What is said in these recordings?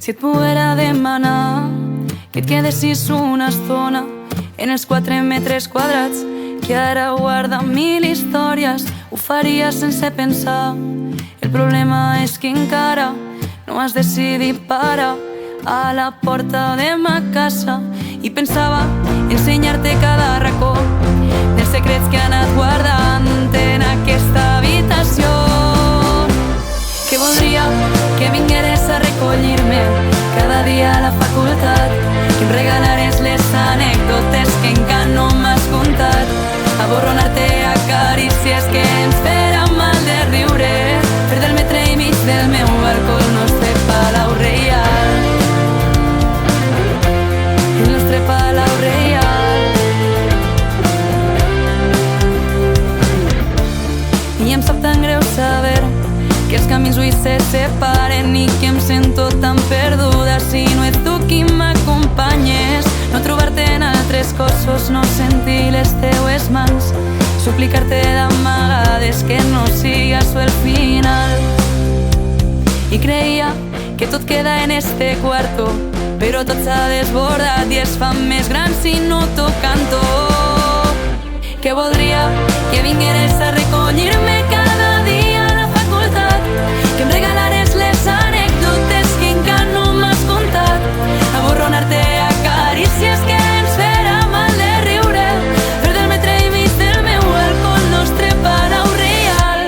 Si et poguera demanar que et quedessis una estona en els 4 metres quadrats que ara guarda 1000 històries, ho faria sense pensar. El problema és que encara no has decidit parar a la porta de ma casa i pensava ensenyar-te cada racó dels secrets que he anat guardant en aquesta habitació. Que voldria que vingueres a recollir-me cada dia a la facultat, que em regalares les anècdotes que encara no m'has contat, aborronar-te a carícies que ens farà mal de riure, fer del metre i mig del meu balcó el nostre palau reial, el nostre palau reial. I em sap tan greu saber que els camins avui se separen i que em sento tan perduda si no ets tu qui m'acompanyes. No trobar-te en altres cossos, no sentir les teues mans, suplicar-te d'amagades que no siga això el final. I creia que tot queda en este cuarto, però tot s'ha desbordat i es fa més gran si no t'ho canto. Que voldria que vingueres a recollir-me cada dia a la facultat, que em regalares les anècdotes que encara no m'has contat, aborronar-te a carícies que ens farà mal de riure, fer del metre i mig del meu balcó el nostre palau reial.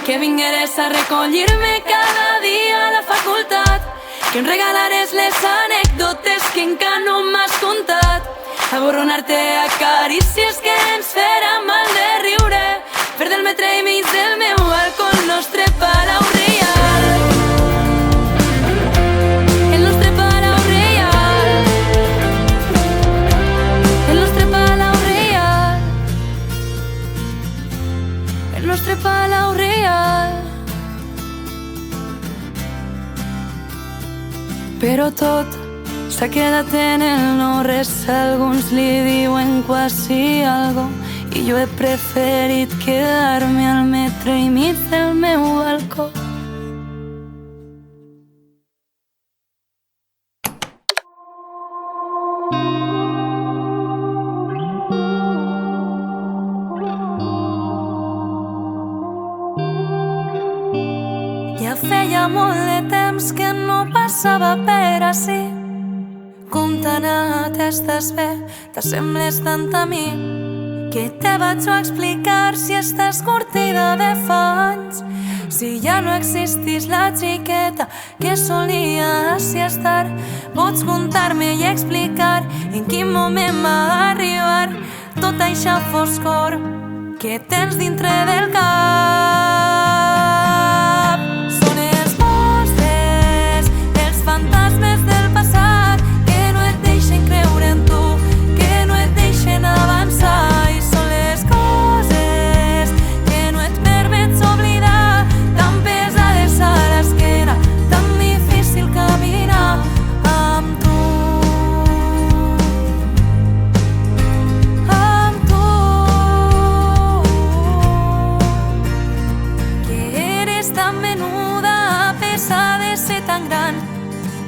Que vingueres a recollir-me cada dia a la facultat, que em regalares les anècdotes que encara no m'has contat, aborronar-te a carícies que ens farà mal de riure, fer del metre i mig del meu balcó el nostre palau reial, el nostre palau reial, el nostre palau reial, el nostre palau reial. Però tot s'ha quedat en el no res, alguns li diuen quasi algo i jo he preferit quedar-me al metre i mig del meu balcó. Ja feia molt de temps que no passava per ací. Com t'ha anat, estàs bé? T'assembles tant a mi que te vaig a explicar si estàs curtida de fa anys, si ja no existís la xiqueta que solia així estar. Pots contar-me i explicar en quin moment va arribar tota eixa foscor que tens dintre del cap. Són els monstres, els fantasmes del passat que no et deixen creure en tu, que no et deixen avançar, i són les coses que no et permets oblidar, tan pesades a l'esquena, tan difícil caminar amb tu. Tan menuda a pesar de ser tan gran,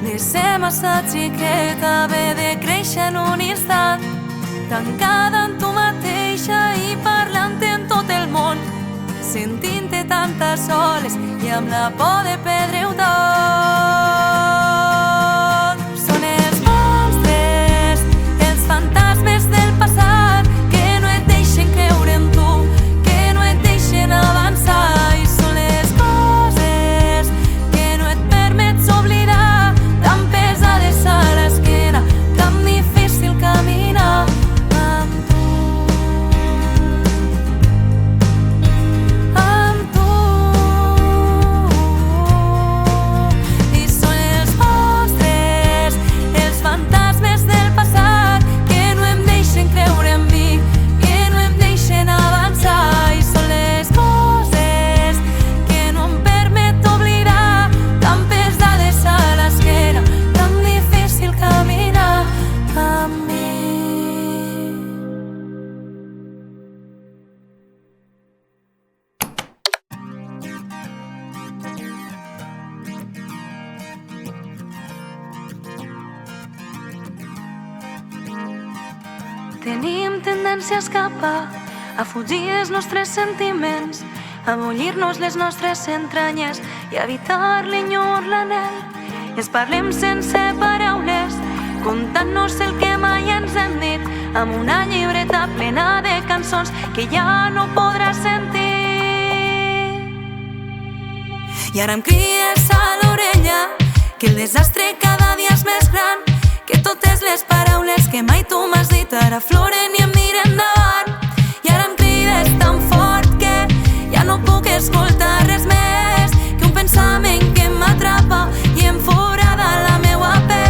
de ser massa xiqueta, haver de créixer en un instant, tancada en tu mateixa i parlant en tot el món, sentint-te tantes soles i amb la por de perdre-ho tot. Són els monstres, els fantasmes del passat que no et deixen creure en tu, que no et deixen avançar, i són les coses que no et permets oblidar, tan pesades a l'esquena, tan difícil caminar amb tu, amb tu. I Tenim tendència a escapar, a fugir els nostres sentiments, a bullir-nos les nostres entranyes i a evitar l'enyor, l'anhel. I ens parlem sense paraules, contant-nos el que mai ens hem dit, amb una llibreta plena de cançons que ja no podràs sentir. I ara em cries a l'orella que el desastre cada dia és més gran, que totes les paraules que mai tu m'has dit ara floren i em miren davant. I ara em crides tan fort que ja no puc escoltar res més que un pensament que m'atrapa i em forada la meua pell.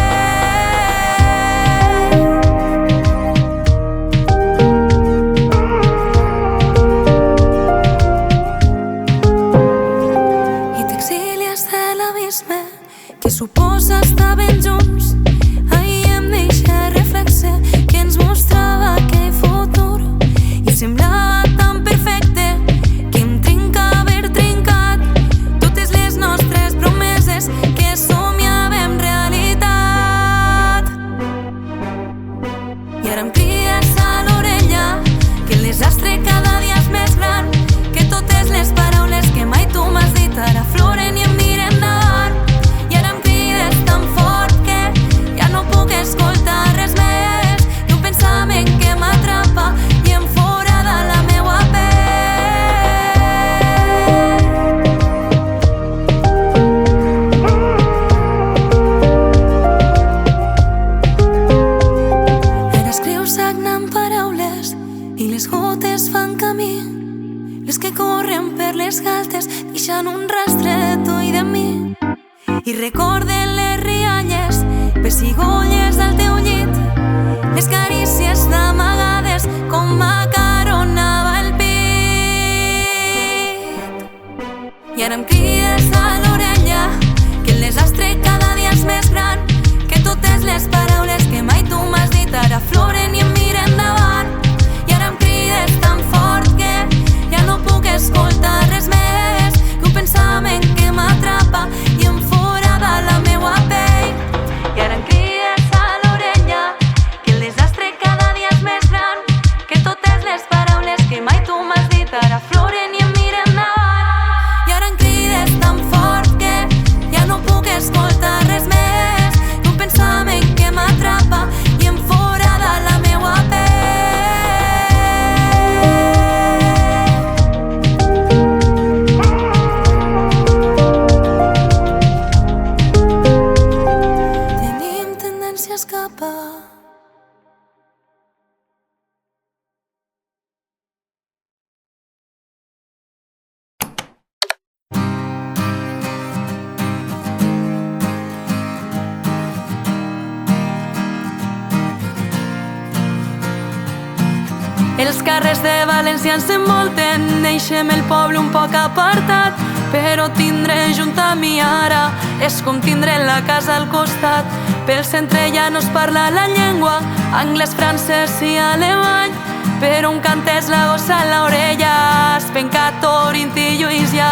I t'exilies de l'abisme que suposa estar ben junts. Ahir em deixa reflexe que ens mostrava aquell futur i semblava tan perfecte que em trinca haver trencat totes les nostres promeses que somiàvem realitat. I ara em crides a l'orella que el desastre cada dia és més gran, que totes les paraules que mai tu m'has dit ara floren i em miren davant. I ara em crides tan fort que ja no puc escoltar res més que un pensament que m'atrapa i em forada la meua pell. Ara escrius sagnant paraules i les gotes fan camí, les que corren per les galtes deixant un rastre de tu i de mi. I recorden les rialles, pessigolles al teu llit, les carícies d'amagades com m'acaronava el pit. I ara em crides a l'orella que el desastre cada dia és més gran, que totes les paraules que mai tu m'has dit ara floren i em miren davant. I ara em crides tan fort que ja no puc escoltar res més que un pensament que m'atrapa i em forada la meua pell. I ara em crides a l'orella que el desastre cada dia és més gran, que totes les paraules que mai tu m'has dit ara floren i em miren davant. I ara em crides tan fort que ja no puc escoltar res més que un pensament que m'atrapa i em forada la meua pell. Tenim tendència a escapar. Els carrers de València ens envolten, deixem el poble un poc apartat, però tindre junt a mi ara és com tindre la casa al costat. Pel centre ja no es parla la llengua, anglès, francès i alemany, però un cantés la gossa a l'orella, Espencat, Torint i Lluís Llach.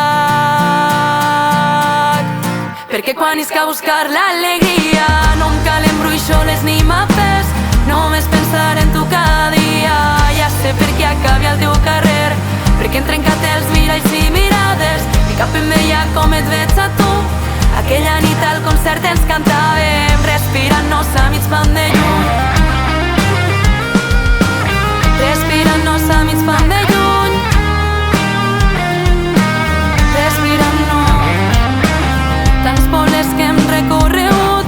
Perquè quan isca a buscar l'alegria no em calen bruixoles ni mapes, només pensar en tu cada dia. Ja sé per què acabi al teu carrer, perquè hem trencat els miralls i mirades i cap em veia com et veig a tu. Aquella nit al concert ens cantàvem respirant-nos a mig pan de llum, respirant-nos a mig pan de lluny, respirant-nos. Tants pobles que hem recorregut,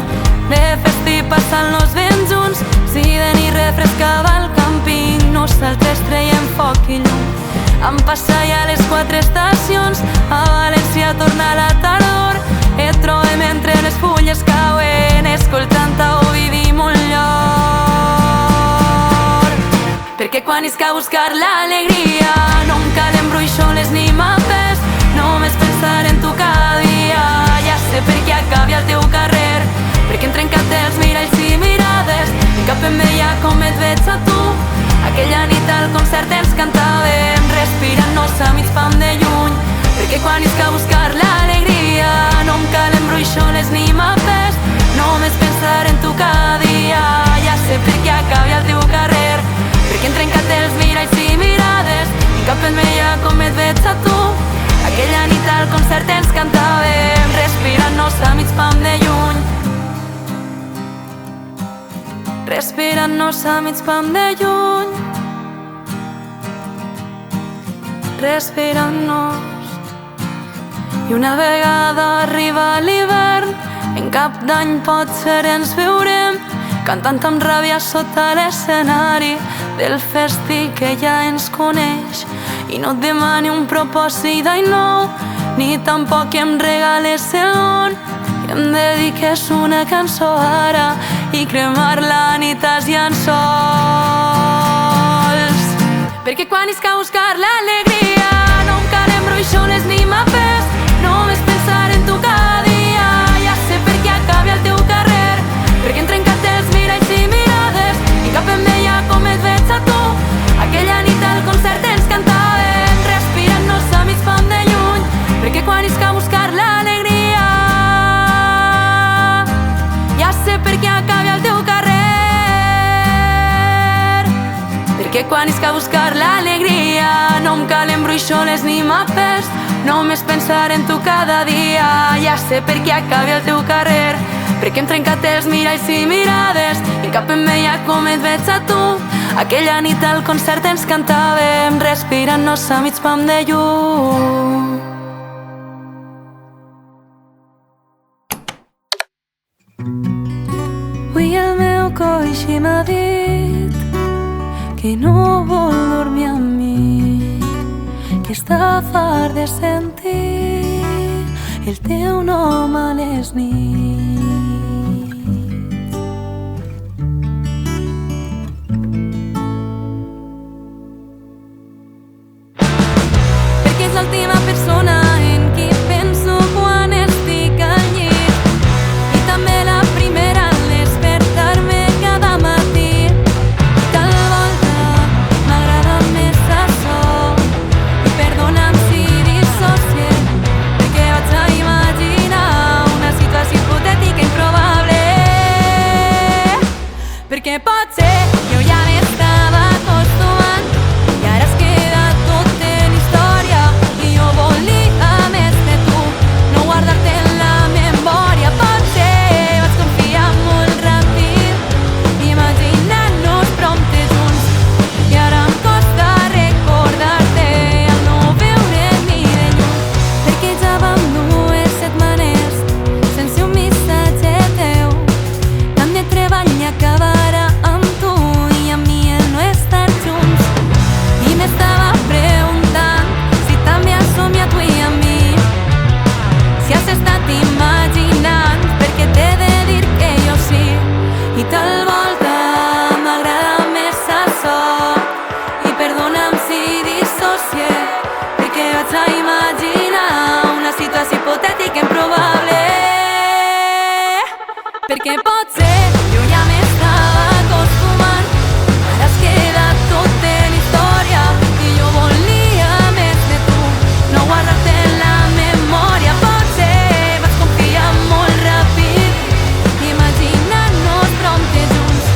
de festi passant-nos ben junts. Si de nit refrescava el càmping, nosaltres treiem foc i llum. Han passat ja les 4 estacions, a València torna la tardor. Et trobem entre les fulles cauen, escoltant-te o vivim un llor. Perquè quan isca a buscar l'alegria no em calen bruixoles ni mapes, només pensar en tu cada dia. Ja sé per què acabi al teu carrer, perquè hem trencat els miralls i mirades i cap em veia com et veig a tu. Aquella nit al concert ens cantàvem respirant-nos a mig pam de lluny, perquè quan isca a buscar l'alegria no em calen bruixoles ni mapes, només pensar en tu cada dia. Ja sé per què acabi al teu carrer, respirant-nos a mig pam de lluny, respirant-nos. I una vegada arriba l'hivern, en cap d'any potser ens veurem cantant amb ràbia sota l'escenari del festi que ja ens coneix. I no et demani un propòsit d'any nou, ni tampoc que em regales el món, i em dediques una cançó ara i cremar-la nites i en sols. Perquè quan isca a buscar l'alegria no em calen bruixoles ni mapes, només pensar en tu cada dia. Ja sé per què acabi el teu carrer, perquè hem trencat els miralls i mirades i cap em veia com et veig a tu. Aquella nit al concert ens cantàvem respirant-nos a mig pam de lluny, perquè quan isca a buscar l'alegria ja sé per què acabi el teu carrer. Perquè quan isca a buscar l'alegria no em calen bruixoles ni mapes, només pensar en tu cada dia. Ja sé per què acabi el teu carrer, perquè hem trencat els miralls i mirades i cap em veia com et veig a tu. Aquella nit al concert ens cantàvem respirant-nos a mig pam de llum. Avui el meu coix m'ha dit que no vol dormir amb mi, que està fart de sentir el teu nom a les nits. Perquè és l'última persona en qui penso quan estic al llit, i també la primera al despertar-me cada matí. Tal volta m'agrada més açò, i perdona'm si dissocie, perquè vaig a imaginar una situació hipotètica improbable. Perquè potser jo ja m'estava acostumant i ara has quedat tot en història, i jo volia més de tu, no guardar-te en la memòria. Potser vaig confiar molt ràpid, imaginant-nos prompte junts, i ara em costa recordar-te al no veure't ni de lluny. Perquè ja vam 2 setmanes sense un missatge teu, tant de treball i acabarà amb tu i amb mi el no estar junts. I m'estava preguntant si també has somiat tu i amb mi, si has estat imaginant, perquè t'he de dir que jo sí. I tal volta m'agrada més açò, i perdona'm si dissocie, perquè vaig a imaginar una situació hipotètica improbable. Perquè potser jo ja m'estava acostumant, ara has quedat tot en història, i jo volia més de tu, no guardar-te en la memòria. Potser vaig confiar molt ràpid, imaginant-nos prompte junts,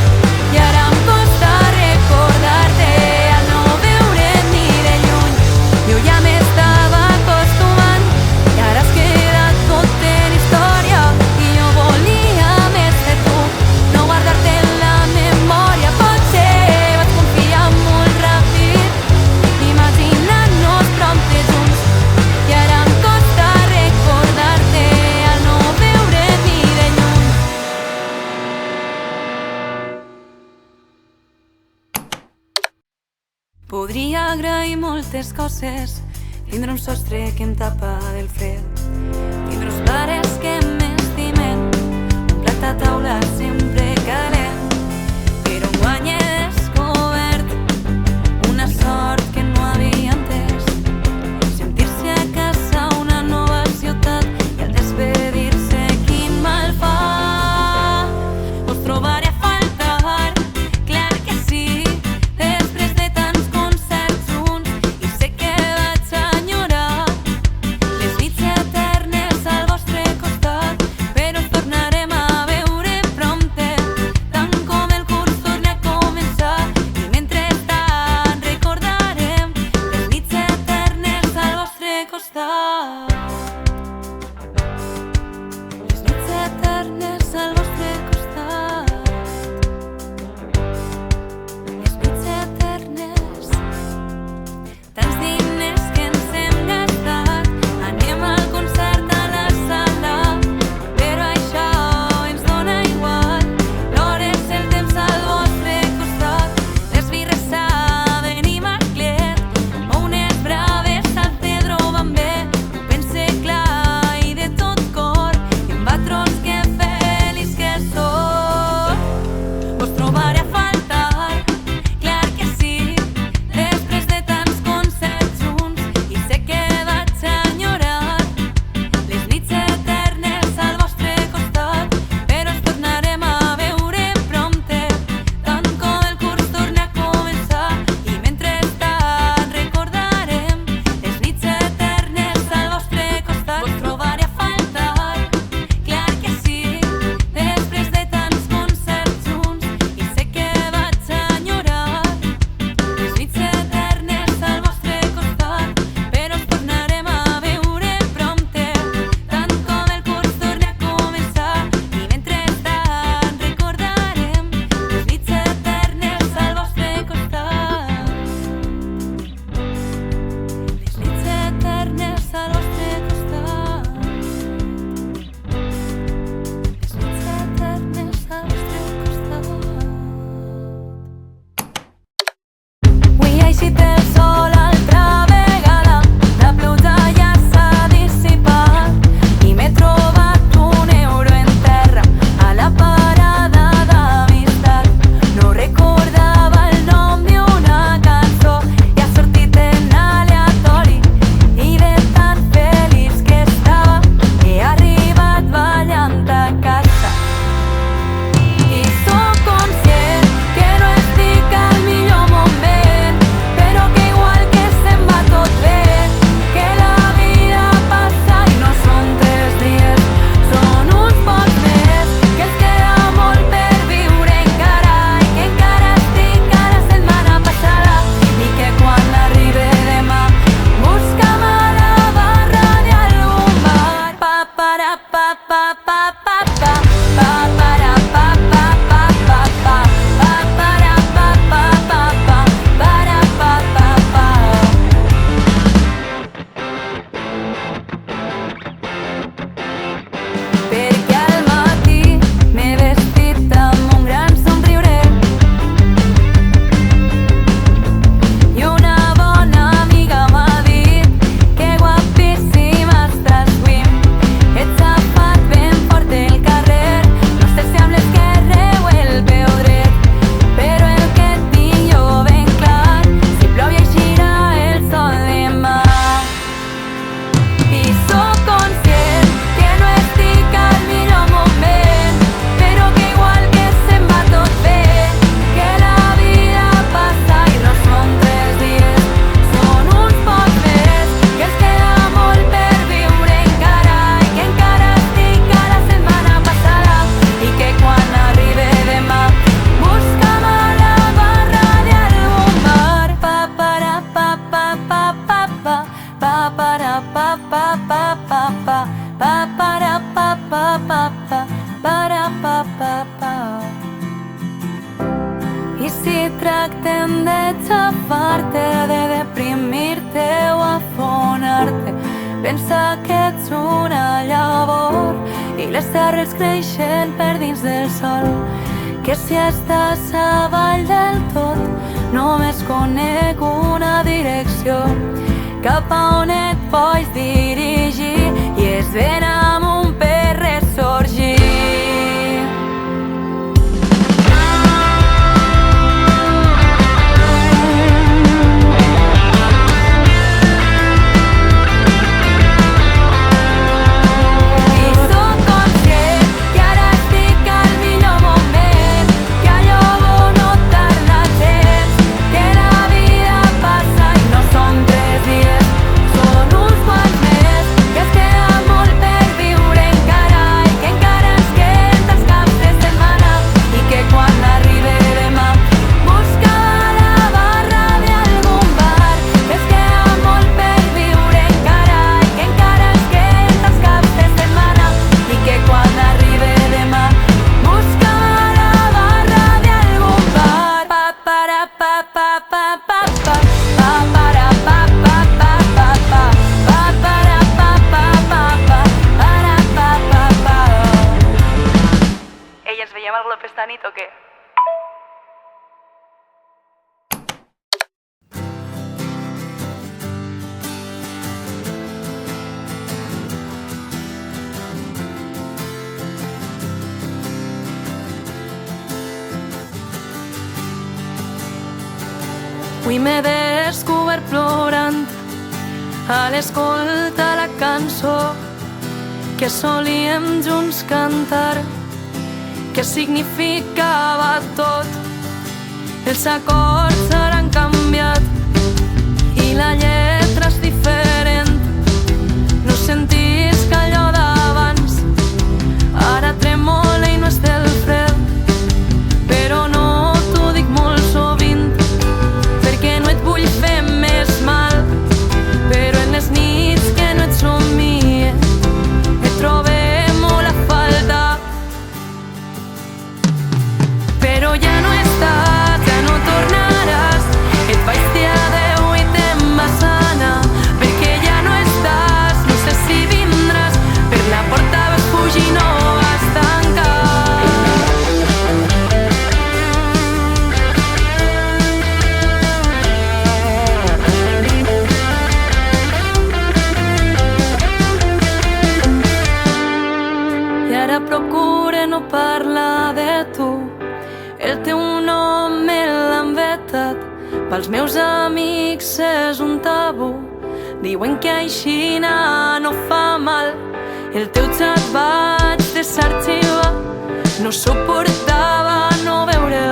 i ara em costa recordar-te al no veure't ni de lluny. Jo ja m'estava acostumant i ara has quedat tot en història, i jo volia més de tu, no guardar-te en la memòria. Potser vaig confiar molt ràpid, imaginant-nos prompte junts, i ara em costa recordar-te al no veure't ni de lluny. Podria agrair moltes coses, tindre un sostre que em tapa del fred, tindre uns pares que m'estimen, un plat a taula sempre calent. Però enguany he descobert una sort que no havia entès, sentir-se a casa a una nova ciutat, i al despedir-se quin mal fa. Us trobaré a faltar, clar que sí, després de tants concerts junts, i sé que vaig enyorar les nits eternes al vostre costat, però ens tornarem a veure prompte. I si tractem de xafar-te, de deprimir-te o afonar-te, pensa que ets una llavor i les arrels creixen per dins del sol. Que si estàs avall del tot, només conec una direcció cap a on et pots dirigir, i és ben amunt per ressorgir. Ei, ens veiem al Glob esta nit o què? Avui m'he descobert plorant a l'escolta la cançó que solíem junts cantar, que significava tot. Els acords ara han canviat i la lletra és diferent. No sentís que allò d'abans ara tremola i no és del fred, però no t'ho dic molt sovint perquè no et vull fer més mal. Però en les nits que no et somie et trobé molt a falta. Però ja no estàs, ja no tornaràs, et vaig dir adeu i te'n vas anar, perquè ja no estàs, no sé si vindràs, per la porta vas fugir, no vas tancar. I ara procure no parlar de tu, el teu nom me l'han vetat, pels meus amics és un tabú, diuen que aixina no fa mal. El teu xat vaig desarxivar, no suportava no veure